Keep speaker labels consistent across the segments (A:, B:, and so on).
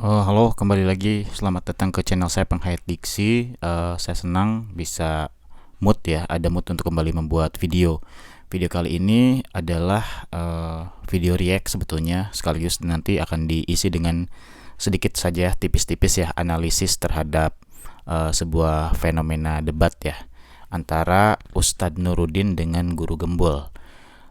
A: Halo, kembali lagi. Selamat datang ke channel saya Penghayat Diksi. Saya senang bisa ada mood untuk kembali membuat video. Video kali ini adalah video react sebetulnya, sekaligus nanti akan diisi dengan sedikit saja tipis-tipis ya analisis terhadap sebuah fenomena debat ya antara Ustadz Nuruddin dengan Guru Gembul.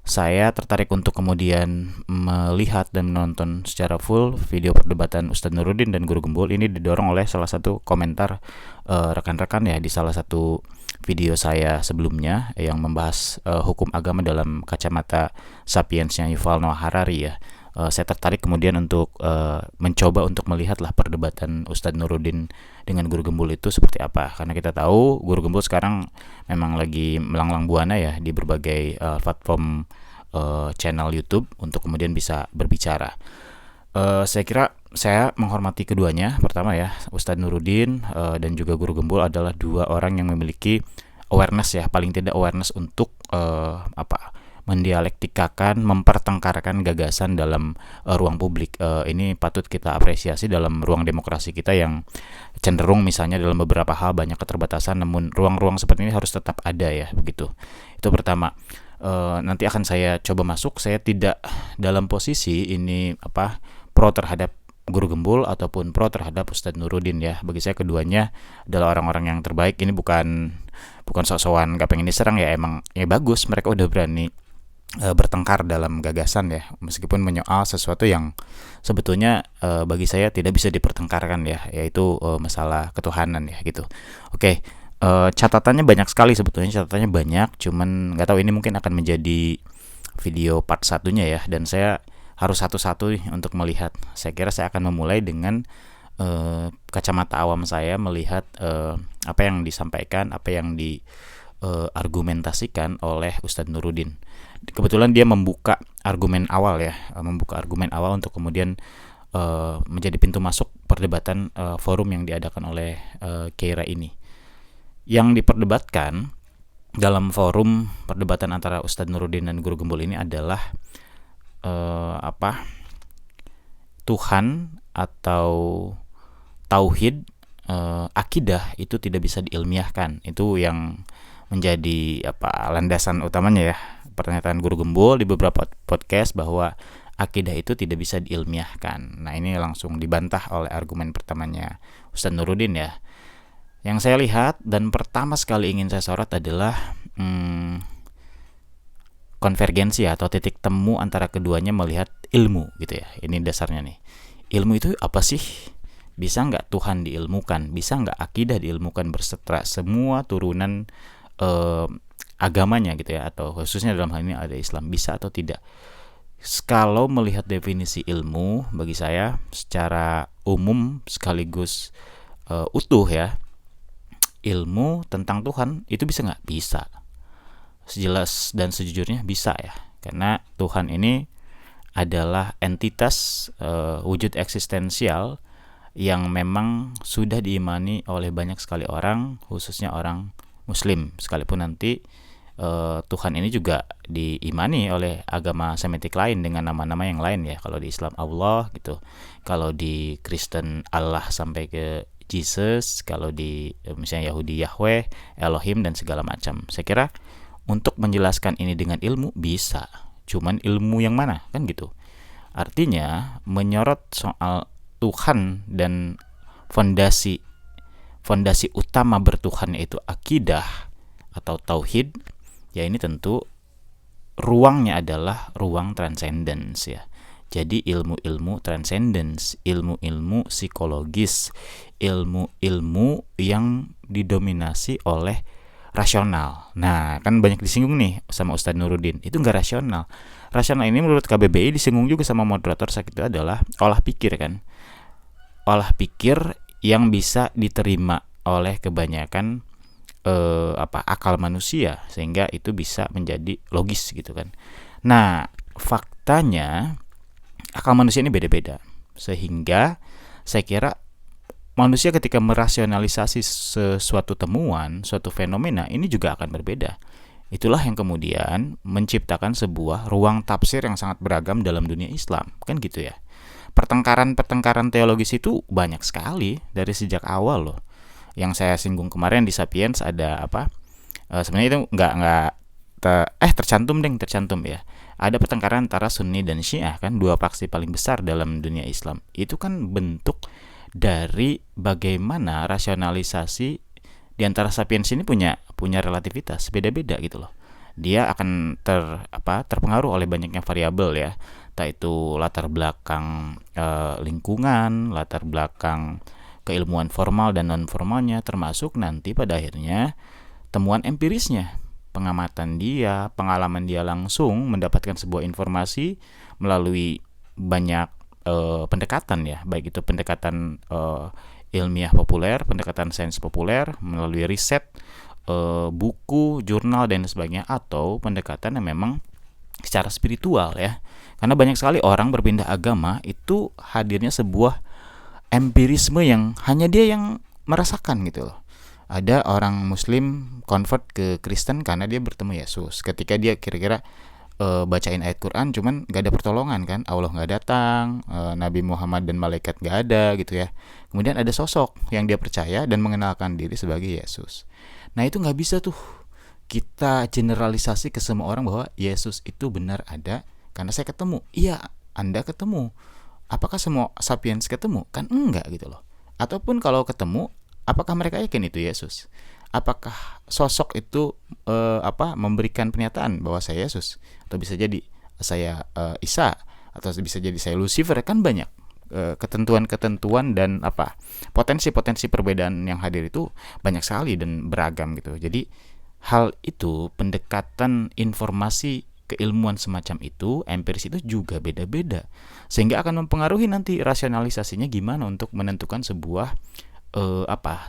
A: Saya tertarik untuk kemudian melihat dan menonton secara full video perdebatan Ustadz Nuruddin dan Guru Gembul. Ini didorong oleh salah satu komentar rekan-rekan ya di salah satu video saya sebelumnya yang membahas hukum agama dalam kacamata sapiensnya Yuval Noah Harari ya. Saya tertarik kemudian untuk mencoba untuk melihatlah perdebatan Ustadz Nuruddin dengan Guru Gembul itu seperti apa, karena kita tahu Guru Gembul sekarang memang lagi melanglang buana ya di berbagai platform channel YouTube untuk kemudian bisa berbicara. Saya kira saya menghormati keduanya. Pertama ya, Ustadz Nuruddin dan juga Guru Gembul adalah dua orang yang memiliki awareness ya, paling tidak awareness untuk mendialektikakan, mempertengkarkan gagasan dalam ruang publik. Ini patut kita apresiasi dalam ruang demokrasi kita yang cenderung misalnya dalam beberapa hal banyak keterbatasan, namun ruang-ruang seperti ini harus tetap ada ya, begitu. Itu pertama. Nanti akan saya coba masuk. Saya tidak dalam posisi ini pro terhadap Guru Gembul ataupun pro terhadap Ustadz Nuruddin ya. Bagi saya keduanya adalah orang-orang yang terbaik. Ini bukan sok-sokan gak pengen diserang ya, emang ya bagus mereka udah berani bertengkar dalam gagasan ya, meskipun menyoal sesuatu yang sebetulnya bagi saya tidak bisa dipertengkarkan ya, yaitu masalah ketuhanan ya gitu. Oke, catatannya banyak sekali sebetulnya, cuman nggak tahu ini mungkin akan menjadi video part satunya ya, dan saya harus satu-satu untuk melihat. Saya kira saya akan memulai dengan kacamata awam saya melihat apa yang disampaikan, apa yang diargumentasikan oleh Ustadz Nuruddin. Kebetulan dia membuka argumen awal untuk kemudian menjadi pintu masuk perdebatan forum yang diadakan oleh Keira ini. Yang diperdebatkan dalam forum perdebatan antara Ustadz Nuruddin dan Guru Gembul ini adalah Tuhan atau tauhid, akidah itu tidak bisa diilmiahkan. Itu yang menjadi landasan utamanya ya, pernyataan Guru Gembul di beberapa podcast bahwa akidah itu tidak bisa diilmiahkan. Nah, ini langsung dibantah oleh argumen pertamanya Ustadz Nuruddin ya. Yang saya lihat dan pertama sekali ingin saya sorot adalah konvergensi atau titik temu antara keduanya melihat ilmu gitu ya. Ini dasarnya nih. Ilmu itu apa sih? Bisa nggak Tuhan diilmukan? Bisa nggak akidah diilmukan berserta semua turunan agamanya gitu ya, atau khususnya dalam hal ini ada Islam, bisa atau tidak? Kalau melihat definisi ilmu, bagi saya secara umum sekaligus utuh ya, ilmu tentang Tuhan itu bisa nggak? Bisa, sejelas dan sejujurnya bisa ya, karena Tuhan ini adalah entitas wujud eksistensial yang memang sudah diimani oleh banyak sekali orang, khususnya orang Muslim, sekalipun nanti Tuhan ini juga diimani oleh agama Semitik lain dengan nama-nama yang lain ya. Kalau di Islam Allah gitu, kalau di Kristen Allah sampai ke Jesus, kalau di misalnya Yahudi Yahweh, Elohim dan segala macam. Saya kira untuk menjelaskan ini dengan ilmu bisa, cuman ilmu yang mana kan gitu. Artinya menyorot soal Tuhan dan fondasi utama bertuhan yaitu akidah atau tauhid, ya ini tentu ruangnya adalah ruang transcendence ya. Jadi ilmu-ilmu transcendence, ilmu-ilmu psikologis, ilmu-ilmu yang didominasi oleh rasional. Nah, kan banyak disinggung nih sama Ustadz Nuruddin, itu enggak rasional. Rasional ini menurut KBBI disinggung juga sama moderator saat itu adalah olah pikir kan. Olah pikir yang bisa diterima oleh kebanyakan akal manusia, sehingga itu bisa menjadi logis gitu kan. Nah, faktanya akal manusia ini beda-beda, sehingga saya kira manusia ketika merasionalisasi sesuatu temuan, suatu fenomena ini juga akan berbeda. Itulah yang kemudian menciptakan sebuah ruang tafsir yang sangat beragam dalam dunia Islam, kan gitu ya. pertengkaran teologis itu banyak sekali dari sejak awal loh. Yang saya singgung kemarin di Sapiens ada apa? Sebenarnya itu nggak tercantum ya. Ada pertengkaran antara Sunni dan Syiah kan, dua faksi paling besar dalam dunia Islam. Itu kan bentuk dari bagaimana rasionalisasi di antara Sapiens ini punya relativitas beda-beda gitu loh. Dia akan terpengaruh oleh banyaknya variabel ya, entah itu latar belakang lingkungan, latar belakang keilmuan formal dan non formalnya, termasuk nanti pada akhirnya temuan empirisnya, pengamatan dia, pengalaman dia langsung mendapatkan sebuah informasi melalui banyak pendekatan ya, baik itu pendekatan ilmiah populer, pendekatan sains populer, melalui riset, buku, jurnal dan sebagainya, atau pendekatan yang memang secara spiritual ya. Karena banyak sekali orang berpindah agama itu hadirnya sebuah empirisme yang hanya dia yang merasakan gitu loh. Ada orang Muslim convert ke Kristen karena dia bertemu Yesus. Ketika dia kira-kira bacain ayat Quran, cuman gak ada pertolongan kan, Allah gak datang, Nabi Muhammad dan malaikat gak ada gitu ya. Kemudian ada sosok yang dia percaya dan mengenalkan diri sebagai Yesus. Nah itu gak bisa tuh kita generalisasi ke semua orang bahwa Yesus itu benar ada karena saya ketemu. Iya, Anda ketemu. Apakah semua Sapiens ketemu? Kan enggak gitu loh. Ataupun kalau ketemu, apakah mereka yakin itu Yesus? Apakah sosok itu memberikan pernyataan bahwa saya Yesus? Atau bisa jadi saya Isa, atau bisa jadi saya Lucifer? Kan banyak ketentuan-ketentuan dan potensi-potensi perbedaan yang hadir itu banyak sekali dan beragam gitu. Jadi hal itu, pendekatan informasi keilmuan semacam itu, empiris itu juga beda-beda, sehingga akan mempengaruhi nanti rasionalisasinya gimana untuk menentukan sebuah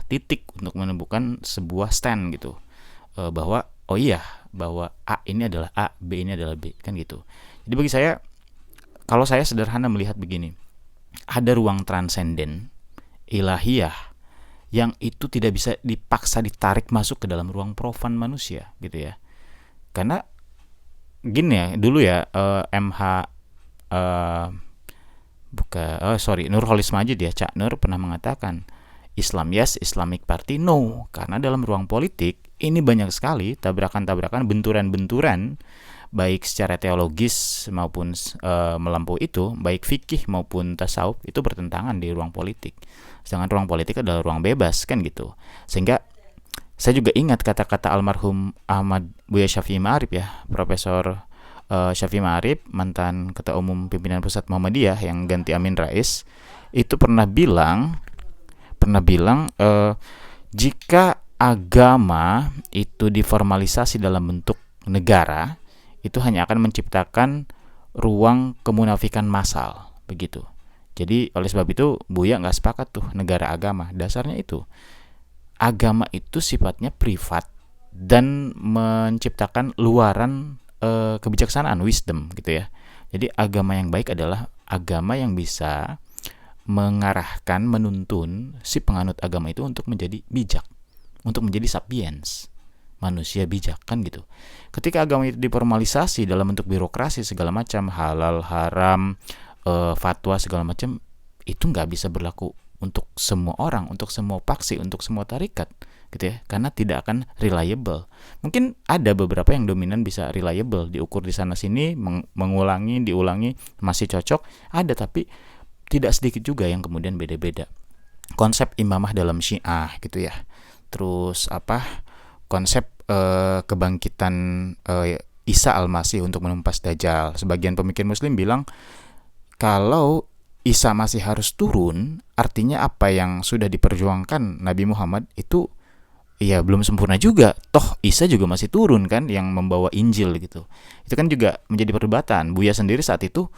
A: titik, untuk menemukan sebuah stand gitu, bahwa bahwa A ini adalah A, B ini adalah B, kan gitu. Jadi bagi saya, kalau saya sederhana melihat begini, ada ruang transenden ilahiyah yang itu tidak bisa dipaksa ditarik masuk ke dalam ruang profan manusia gitu ya. Karena gini ya, dulu ya Nurholis Majid ya, Cak Nur pernah mengatakan, Islam yes, Islamic Party no. Karena dalam ruang politik ini banyak sekali tabrakan-tabrakan, benturan-benturan, baik secara teologis maupun melampaui itu, baik fikih maupun tasawuf, itu bertentangan di ruang politik. Sedangkan ruang politik adalah ruang bebas kan gitu. Sehingga saya juga ingat kata-kata almarhum Ahmad Buya Syafi'i Ma'arif ya, Profesor Syafi'i Ma'arif, mantan Ketua Umum Pimpinan Pusat Muhammadiyah yang ganti Amin Rais, itu pernah bilang jika agama itu diformalisasi dalam bentuk negara, itu hanya akan menciptakan ruang kemunafikan massal begitu. Jadi oleh sebab itu Buya nggak sepakat tuh negara agama. Dasarnya itu agama itu sifatnya privat dan menciptakan luaran kebijaksanaan, wisdom gitu ya. Jadi agama yang baik adalah agama yang bisa mengarahkan, menuntun si penganut agama itu untuk menjadi bijak, untuk menjadi sapiens, manusia bijak kan gitu. Ketika agama itu diformalisasi dalam bentuk birokrasi segala macam, halal, haram, fatwa segala macam, itu nggak bisa berlaku untuk semua orang, untuk semua faksi, untuk semua tarikat gitu ya, karena tidak akan reliable. Mungkin ada beberapa yang dominan bisa reliable, diukur di sana sini, mengulangi, diulangi, masih cocok, ada, tapi tidak sedikit juga yang kemudian beda-beda. Konsep imamah dalam Syiah gitu ya. Terus konsep kebangkitan Isa Al-Masih untuk menumpas Dajjal. Sebagian pemikir Muslim bilang kalau Isa masih harus turun, artinya apa yang sudah diperjuangkan Nabi Muhammad itu ya belum sempurna juga. Toh Isa juga masih turun kan, yang membawa Injil gitu. Itu kan juga menjadi perdebatan. Buya sendiri saat itu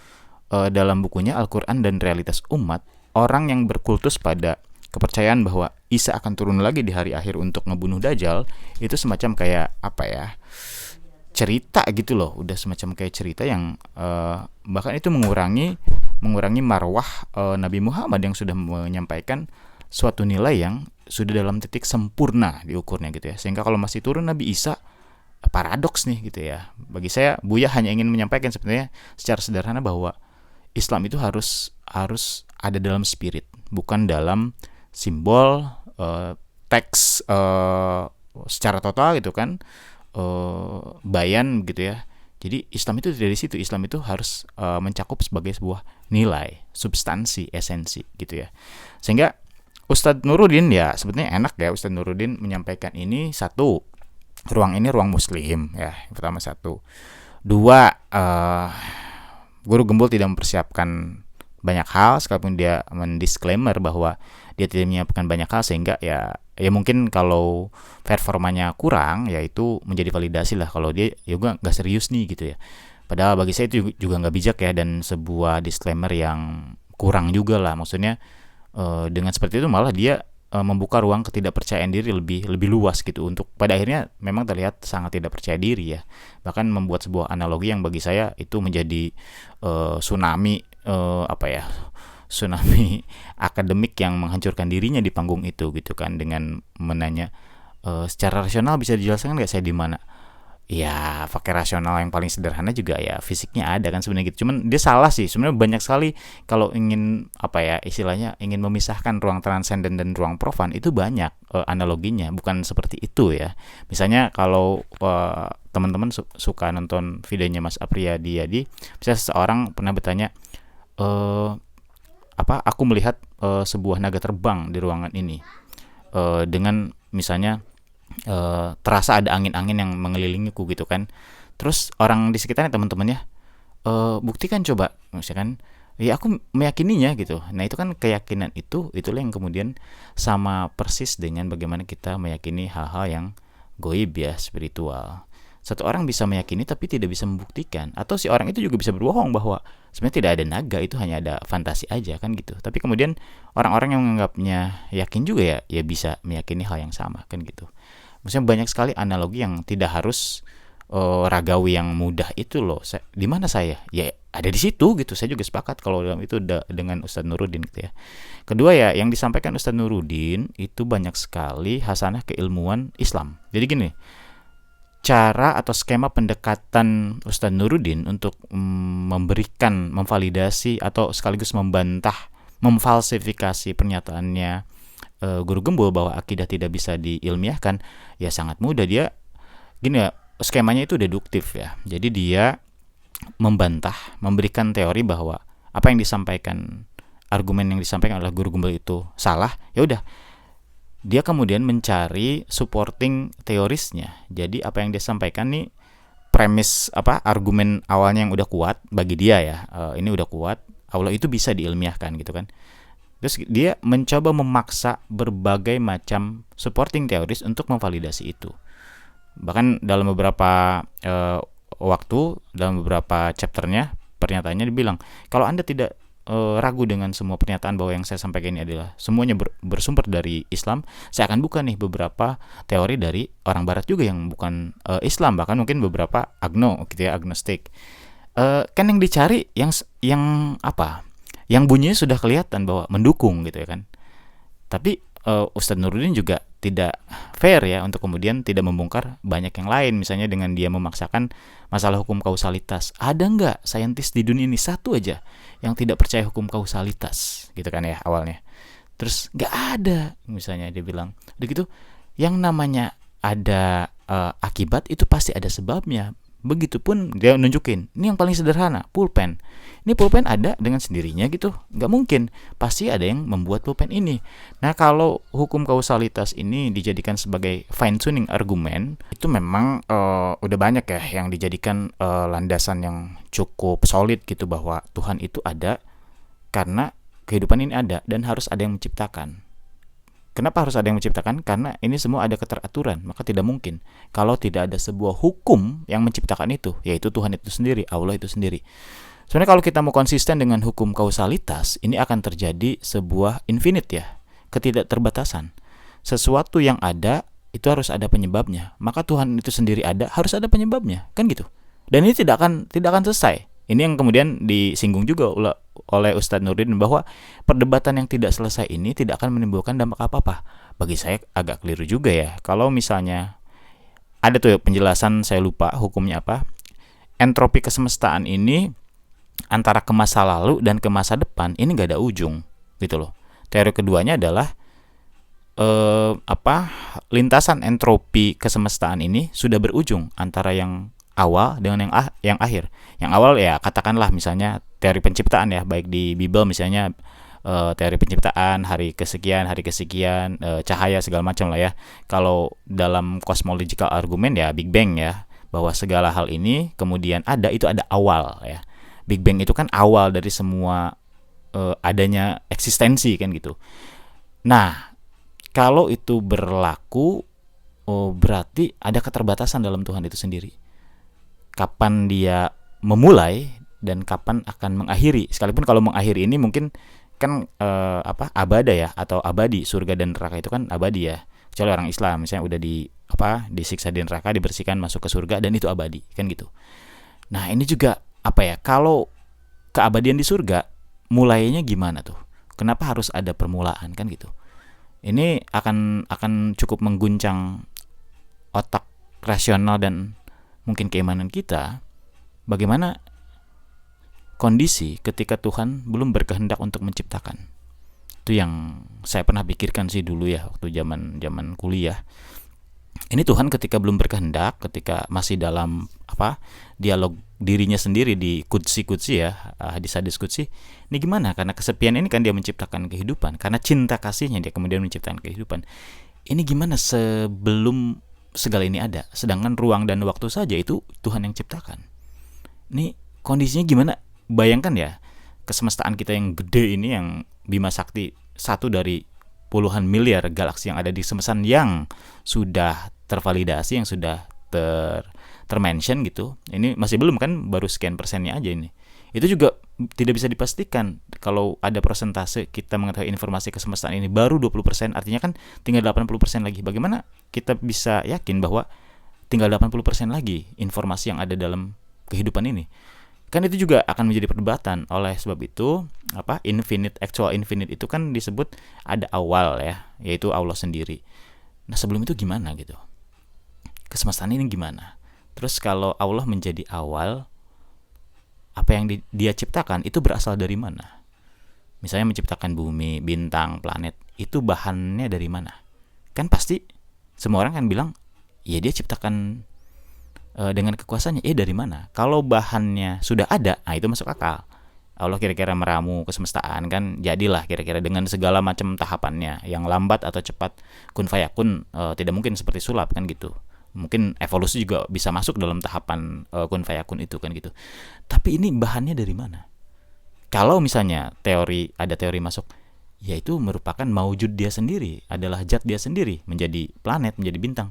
A: dalam bukunya Al-Quran dan Realitas Umat, orang yang berkultus pada kepercayaan bahwa Isa akan turun lagi di hari akhir untuk ngebunuh Dajjal, itu semacam kayak cerita gitu loh, udah semacam kayak cerita yang bahkan itu mengurangi marwah Nabi Muhammad yang sudah menyampaikan suatu nilai yang sudah dalam titik sempurna diukurnya gitu ya. Sehingga kalau masih turun Nabi Isa, paradoks nih gitu ya. Bagi saya, Buya hanya ingin menyampaikan sebenarnya secara sederhana bahwa Islam itu harus harus ada dalam spirit, bukan dalam simbol, teks secara total gitu kan, bayan gitu ya. Jadi Islam itu dari situ, Islam itu harus mencakup sebagai sebuah nilai, substansi, esensi gitu ya. Sehingga Ustadz Nuruddin ya sebetulnya enak ya, Ustadz Nuruddin menyampaikan ini. Satu, ruang ini ruang muslim ya, yang pertama. Satu, dua, Guru Gembul tidak mempersiapkan banyak hal, sekalipun dia mendisklaimer bahwa dia tidak menyiapkan banyak hal, sehingga ya mungkin kalau performanya kurang ya itu menjadi validasi lah kalau dia juga nggak serius nih gitu ya. Padahal bagi saya itu juga nggak bijak ya, dan sebuah disclaimer yang kurang juga lah. Maksudnya dengan seperti itu malah dia membuka ruang ketidakpercayaan diri lebih luas gitu, untuk pada akhirnya memang terlihat sangat tidak percaya diri ya. Bahkan membuat sebuah analogi yang bagi saya itu menjadi tsunami tsunami akademik yang menghancurkan dirinya di panggung itu gitu kan, dengan menanya secara rasional bisa dijelaskan nggak saya di mana. Ya pakai rasional yang paling sederhana juga ya fisiknya ada kan sebenarnya gitu. Cuman dia salah sih sebenarnya, banyak sekali kalau ingin istilahnya ingin memisahkan ruang transenden dan ruang profan itu banyak analoginya, bukan seperti itu ya. Misalnya kalau teman-teman suka nonton videonya Mas Apriyadi Yadi, misalnya seseorang pernah bertanya, aku melihat sebuah naga terbang di ruangan ini dengan misalnya terasa ada angin-angin yang mengelilingiku gitu kan. Terus orang di sekitarnya, teman-temannya, buktikan coba, misalkan, ya aku meyakininya gitu. Nah itu kan keyakinan itulah yang kemudian sama persis dengan bagaimana kita meyakini hal-hal yang goib ya, spiritual. Satu orang bisa meyakini tapi tidak bisa membuktikan, atau si orang itu juga bisa berbohong bahwa sebenarnya tidak ada naga, itu hanya ada fantasi aja kan gitu. Tapi kemudian orang-orang yang menganggapnya yakin juga ya bisa meyakini hal yang sama kan gitu. Maksudnya banyak sekali analogi yang tidak harus ragawi yang mudah itu loh. Di mana saya? Ya ada di situ gitu. Saya juga sepakat kalau dalam itu dengan Ustadz Nuruddin gitu ya. Kedua ya, yang disampaikan Ustadz Nuruddin itu banyak sekali hasanah keilmuan Islam. Jadi gini, cara atau skema pendekatan Ustadz Nuruddin untuk memberikan, memvalidasi atau sekaligus membantah, memfalsifikasi pernyataannya Guru Gembul bahwa akidah tidak bisa diilmiahkan ya sangat mudah. Dia gini ya, skemanya itu deduktif ya. Jadi dia membantah, memberikan teori bahwa apa yang disampaikan, argumen yang disampaikan oleh Guru Gembul itu salah. Ya udah, dia kemudian mencari supporting teorisnya. Jadi apa yang dia sampaikan nih, premis argumen awalnya yang udah kuat bagi dia ya, ini udah kuat, Allah itu bisa diilmiahkan gitu kan. Terus dia mencoba memaksa berbagai macam supporting teoris untuk memvalidasi itu. Bahkan dalam beberapa waktu, dalam beberapa chapternya, pernyataannya dibilang, kalau Anda tidak ragu dengan semua pernyataan bahwa yang saya sampaikan ini adalah semuanya bersumber dari Islam, saya akan buka nih beberapa teori dari orang Barat juga yang bukan Islam, bahkan mungkin beberapa agnostik. Kan yang dicari yang yang bunyinya sudah kelihatan bahwa mendukung gitu ya kan. Tapi Ustadz Nuruddin juga tidak fair ya untuk kemudian tidak membongkar banyak yang lain. Misalnya dengan dia memaksakan masalah hukum kausalitas. Ada nggak saintis di dunia ini satu aja yang tidak percaya hukum kausalitas gitu kan ya awalnya. Terus nggak ada, misalnya dia bilang begitu, yang namanya ada akibat itu pasti ada sebabnya. Begitupun dia nunjukin, ini yang paling sederhana, pulpen. Ini pulpen ada dengan sendirinya gitu, nggak mungkin. Pasti ada yang membuat pulpen ini. Nah kalau hukum kausalitas ini dijadikan sebagai fine tuning argumen, itu memang udah banyak ya yang dijadikan landasan yang cukup solid gitu, bahwa Tuhan itu ada karena kehidupan ini ada dan harus ada yang menciptakan. Kenapa harus ada yang menciptakan? Karena ini semua ada keteraturan, maka tidak mungkin kalau tidak ada sebuah hukum yang menciptakan itu, yaitu Tuhan itu sendiri, Allah itu sendiri. Sebenarnya kalau kita mau konsisten dengan hukum kausalitas, ini akan terjadi sebuah infinite ya, ketidakterbatasan. Sesuatu yang ada itu harus ada penyebabnya, maka Tuhan itu sendiri ada, harus ada penyebabnya, kan gitu. Dan ini tidak akan selesai. Ini yang kemudian disinggung juga oleh Ustadz Nuruddin, bahwa perdebatan yang tidak selesai ini tidak akan menimbulkan dampak apa-apa. Bagi saya agak keliru juga ya. Kalau misalnya ada tuh penjelasan, saya lupa hukumnya apa, entropi kesemestaan ini antara ke masa lalu dan ke masa depan ini nggak ada ujung gitu loh. Teori keduanya adalah lintasan entropi kesemestaan ini sudah berujung antara yang awal dengan yang akhir. Yang awal ya katakanlah misalnya teori penciptaan ya, baik di Bible misalnya teori penciptaan hari kesekian, cahaya segala macam lah ya. Kalau dalam cosmological argument ya Big Bang ya, bahwa segala hal ini kemudian itu ada awal ya. Big Bang itu kan awal dari semua adanya eksistensi kan gitu. Nah, kalau itu berlaku, berarti ada keterbatasan dalam Tuhan itu sendiri. Kapan dia memulai dan kapan akan mengakhiri. Sekalipun kalau mengakhiri ini mungkin kan abada ya, atau abadi. Surga dan neraka itu kan abadi ya. Kecuali orang Islam misalnya udah disiksa di neraka, dibersihkan masuk ke surga dan itu abadi kan gitu. Nah, ini juga kalau keabadian di surga mulainya gimana tuh? Kenapa harus ada permulaan kan gitu? Ini akan cukup mengguncang otak rasional dan mungkin keimanan kita. Bagaimana kondisi ketika Tuhan belum berkehendak untuk menciptakan? Itu yang saya pernah pikirkan sih dulu ya, waktu zaman kuliah. Ini Tuhan ketika belum berkehendak, ketika masih dalam dialog dirinya sendiri di kudsi ya, hadis kudsi. Ini gimana? Karena kesepian ini kan dia menciptakan kehidupan. Karena cinta kasihnya dia kemudian menciptakan kehidupan. Ini gimana sebelum segala ini ada? Sedangkan ruang dan waktu saja itu Tuhan yang ciptakan. Ini kondisinya gimana? Bayangkan ya, kesemestaan kita yang gede ini, yang Bima Sakti satu dari puluhan miliar galaksi yang ada di semestaan yang sudah tervalidasi, yang sudah termention gitu. Ini masih belum kan, baru sekian persennya aja ini. Itu juga tidak bisa dipastikan. Kalau ada persentase kita mengetahui informasi kesemestaan ini baru 20%, artinya kan tinggal 80% lagi. Bagaimana kita bisa yakin bahwa tinggal 80% lagi informasi yang ada dalam kehidupan ini? Kan itu juga akan menjadi perdebatan. Oleh sebab itu, actual infinite itu kan disebut ada awal ya, yaitu Allah sendiri. Nah, sebelum itu gimana gitu? Kesemestaan ini gimana? Terus kalau Allah menjadi awal, apa yang dia ciptakan itu berasal dari mana? Misalnya menciptakan bumi, bintang, planet, itu bahannya dari mana? Kan pasti semua orang kan bilang, ya dia ciptakan dengan kekuasaannya. Dari mana? Kalau bahannya sudah ada, itu masuk akal. Allah kira-kira meramu kesemestaan kan, jadilah kira-kira dengan segala macam tahapannya, yang lambat atau cepat, kun fayakun, tidak mungkin seperti sulap kan gitu. Mungkin evolusi juga bisa masuk dalam tahapan kun fayakun itu kan gitu. Tapi ini bahannya dari mana? Kalau misalnya ada teori masuk, yaitu merupakan maujud dia sendiri, adalah zat dia sendiri, menjadi planet, menjadi bintang.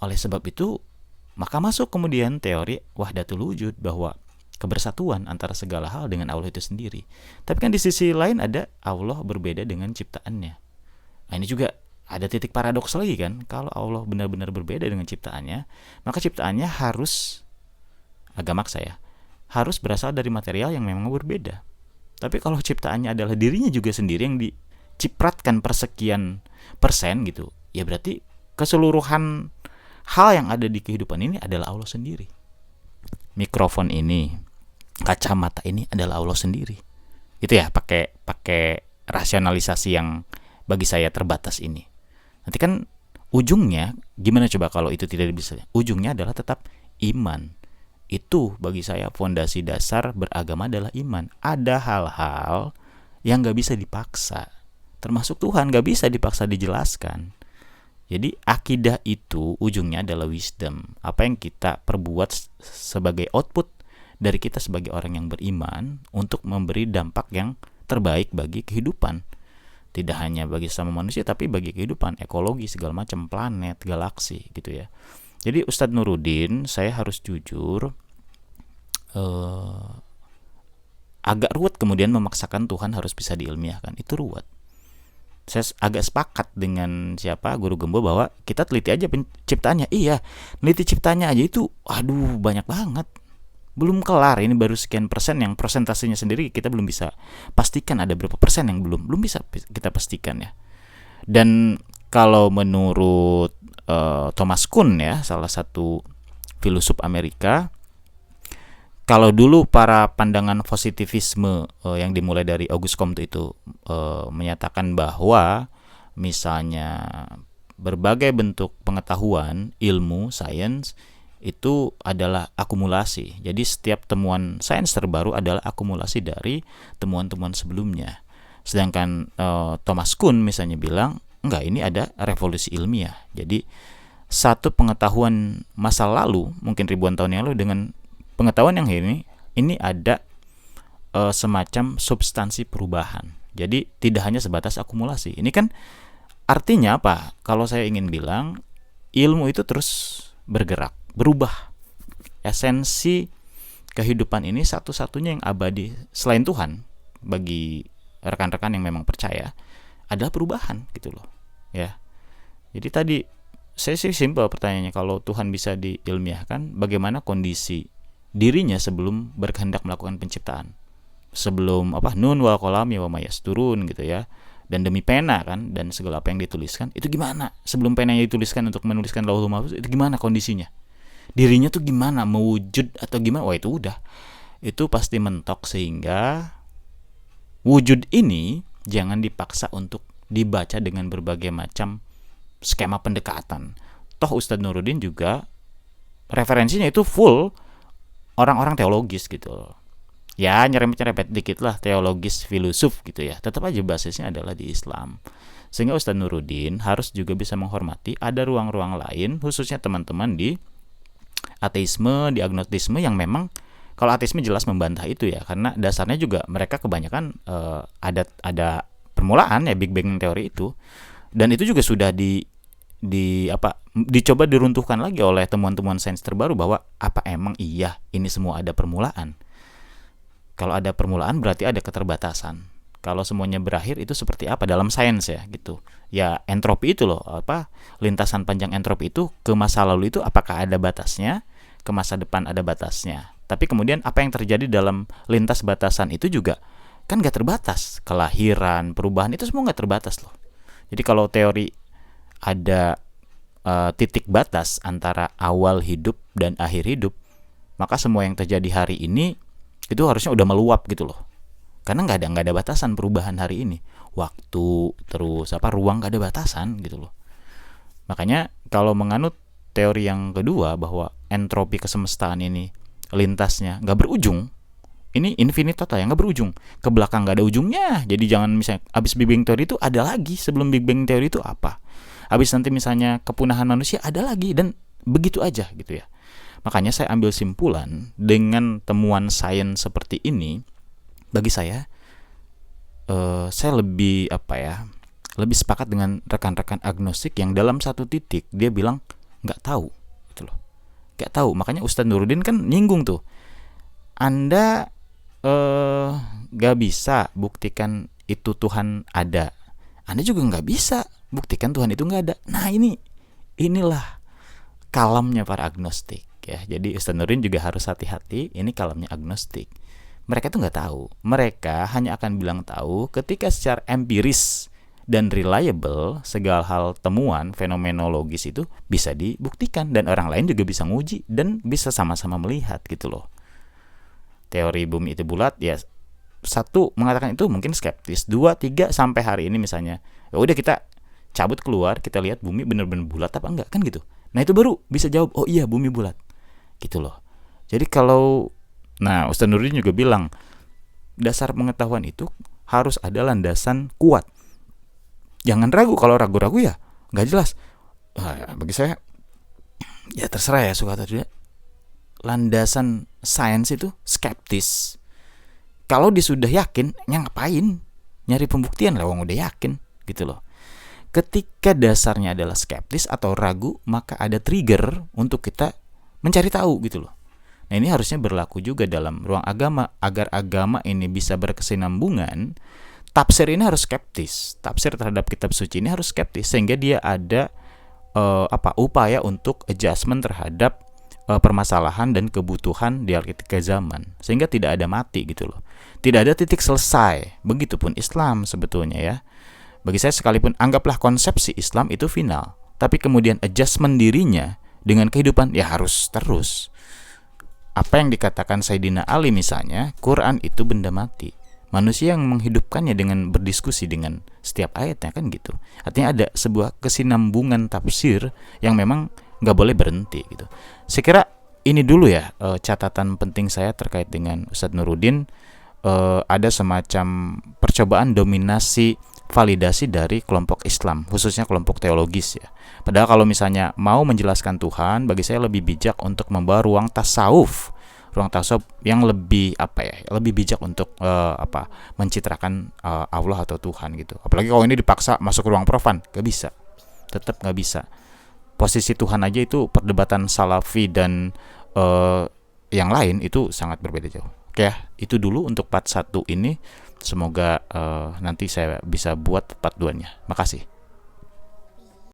A: Oleh sebab itu, maka masuk kemudian teori wahdatul wujud, bahwa kebersatuan antara segala hal dengan Allah itu sendiri. Tapi kan di sisi lain ada Allah berbeda dengan ciptaannya. Nah, ini juga ada titik paradoks lagi kan. Kalau Allah benar-benar berbeda dengan ciptaannya, maka ciptaannya harus, agak maksa ya, harus berasal dari material yang memang berbeda. Tapi kalau ciptaannya adalah dirinya juga sendiri yang dicipratkan persekian persen gitu, ya berarti keseluruhan hal yang ada di kehidupan ini adalah Allah sendiri. Mikrofon ini, kacamata ini adalah Allah sendiri. Itu ya, pakai rasionalisasi yang bagi saya terbatas ini. Nanti kan ujungnya gimana coba kalau itu tidak bisa? Ujungnya adalah tetap iman. Itu bagi saya fondasi dasar beragama adalah iman. Ada hal-hal yang gak bisa dipaksa, termasuk Tuhan gak bisa dipaksa dijelaskan. Jadi akidah itu ujungnya adalah wisdom. Apa yang kita perbuat sebagai output dari kita sebagai orang yang beriman untuk memberi dampak yang terbaik bagi kehidupan. Tidak hanya bagi sesama manusia, tapi bagi kehidupan, ekologi, segala macam, planet, galaksi gitu ya. Jadi Ustadz Nuruddin, saya harus jujur, agak ruwet kemudian memaksakan Tuhan harus bisa diilmiahkan. Itu ruwet. Saya agak sepakat dengan guru Gembo bahwa kita teliti aja penciptaannya. Iya, teliti ciptanya aja itu banyak banget. Belum kelar, ini baru sekian persen, yang persentasenya sendiri kita belum bisa pastikan ada berapa persen yang belum bisa kita pastikan ya. Dan kalau menurut Thomas Kuhn ya, salah satu filosof Amerika, kalau dulu para pandangan positivisme yang dimulai dari Auguste Comte itu menyatakan bahwa misalnya berbagai bentuk pengetahuan, ilmu, sains itu adalah akumulasi. Jadi setiap temuan sains terbaru adalah akumulasi dari temuan-temuan sebelumnya. Sedangkan Thomas Kuhn misalnya bilang, enggak, ini ada revolusi ilmiah. Jadi satu pengetahuan masa lalu, mungkin ribuan tahun yang lalu, dengan pengetahuan yang ini ada semacam substansi perubahan. Jadi tidak hanya sebatas akumulasi. Ini kan artinya apa? Kalau saya ingin bilang, ilmu itu terus bergerak, berubah. Esensi kehidupan ini satu-satunya yang abadi selain Tuhan bagi rekan-rekan yang memang percaya adalah perubahan gitu loh. Ya. Jadi tadi saya sih simpel pertanyaannya, kalau Tuhan bisa diilmiahkan, bagaimana kondisi dirinya sebelum berkehendak melakukan penciptaan? Sebelum nun wal qalami wa mayasturun gitu ya. Dan demi pena kan, dan segala apa yang dituliskan, itu gimana? Sebelum penanya dituliskan untuk menuliskan Lauhul Mahfuz, itu gimana kondisinya? Dirinya tuh gimana? Mewujud atau gimana? Wah, itu udah. Itu pasti mentok, sehingga wujud ini jangan dipaksa untuk dibaca dengan berbagai macam skema pendekatan. Toh Ustadz Nuruddin juga referensinya itu full orang-orang teologis gitu loh. Ya nyerempet-nyerempet dikit lah, teologis, filosof gitu ya. Tetap aja basisnya adalah di Islam. Sehingga Ustadz Nuruddin harus juga bisa menghormati ada ruang-ruang lain, khususnya teman-teman di ateisme, di agnostisme, yang memang kalau ateisme jelas membantah itu ya, karena dasarnya juga mereka kebanyakan ada permulaan ya Big Bang teori itu, dan itu juga sudah dicoba diruntuhkan lagi oleh temuan-temuan sains terbaru, bahwa apa emang iya ini semua ada permulaan? Kalau ada permulaan berarti ada keterbatasan. Kalau semuanya berakhir itu seperti apa dalam sains ya gitu. Ya entropi itu loh, lintasan panjang entropi itu ke masa lalu itu apakah ada batasnya, ke masa depan ada batasnya. Tapi kemudian apa yang terjadi dalam lintas batasan itu juga kan gak terbatas. Kelahiran, perubahan itu semua gak terbatas loh. Jadi kalau teori ada titik batas antara awal hidup dan akhir hidup, maka semua yang terjadi hari ini itu harusnya udah meluap gitu loh. Karena nggak ada batasan perubahan hari ini. Waktu terus ruang nggak ada batasan gitu loh. Makanya kalau menganut teori yang kedua bahwa entropi kesemestaan ini lintasnya nggak berujung, ini infinite total ya, nggak berujung, ke belakang nggak ada ujungnya. Jadi jangan misalnya abis Big Bang teori itu ada lagi, sebelum Big Bang teori itu apa, abis nanti misalnya kepunahan manusia ada lagi, dan begitu aja gitu ya. Makanya saya ambil simpulan dengan temuan sains seperti ini. Bagi saya lebih lebih sepakat dengan rekan-rekan agnostik yang dalam satu titik dia bilang nggak tahu gitu loh, nggak tahu. Makanya Ustadz Nuruddin kan nyinggung tuh, Anda nggak bisa buktikan itu Tuhan ada, Anda juga nggak bisa buktikan Tuhan itu nggak ada. Nah inilah kalamnya para agnostik ya. Jadi Ustadz Nuruddin juga harus hati-hati, ini kalamnya agnostik. Mereka tuh nggak tahu, mereka hanya akan bilang tahu ketika secara empiris dan reliable segala hal temuan fenomenologis itu bisa dibuktikan, dan orang lain juga bisa nguji dan bisa sama-sama melihat gitu loh. Teori bumi itu bulat ya, satu mengatakan itu mungkin skeptis, dua, tiga, sampai hari ini misalnya ya udah kita cabut keluar, kita lihat bumi benar-benar bulat apa enggak kan gitu. Nah itu baru bisa jawab, oh iya bumi bulat gitu loh. Jadi kalau Ustadz Nuruddin juga bilang dasar pengetahuan itu harus ada landasan kuat. Jangan ragu, kalau ragu-ragu ya nggak jelas. Bagi saya ya terserah ya, suka atau tidak. Landasan sains itu skeptis. Kalau dia sudah yakin, ngapain nyari pembuktian lah, wong udah yakin gitu loh. Ketika dasarnya adalah skeptis atau ragu, maka ada trigger untuk kita mencari tahu gitu loh. Nah ini harusnya berlaku juga dalam ruang agama. Agar agama ini bisa berkesinambungan, tafsir ini harus skeptis. Tafsir terhadap kitab suci ini harus skeptis, sehingga dia ada upaya untuk adjustment terhadap permasalahan dan kebutuhan dialektika zaman, sehingga tidak ada mati gitu loh. Tidak ada titik selesai. Begitupun Islam sebetulnya ya. Bagi saya, sekalipun anggaplah konsepsi Islam itu final, tapi kemudian adjustment dirinya dengan kehidupan ya harus terus. apa yang dikatakan Sayyidina Ali misalnya, Quran itu benda mati. Manusia yang menghidupkannya dengan berdiskusi dengan setiap ayatnya, kan gitu. Artinya ada sebuah kesinambungan tafsir yang memang nggak boleh berhenti gitu. Saya kira ini dulu ya catatan penting saya terkait dengan Ustadz Nuruddin. Ada semacam percobaan dominasi validasi dari kelompok Islam, khususnya kelompok teologis ya. Padahal kalau misalnya mau menjelaskan Tuhan, bagi saya lebih bijak untuk membawa ruang tasawuf yang lebih lebih bijak untuk mencitrakan Allah atau Tuhan gitu. Apalagi kalau ini dipaksa masuk ruang profan, gak bisa, tetap gak bisa. Posisi Tuhan aja itu perdebatan Salafi dan yang lain itu sangat berbeda jauh. Oke ya, itu dulu untuk part 1 ini. Semoga nanti saya bisa buat part 2-nya. Makasih.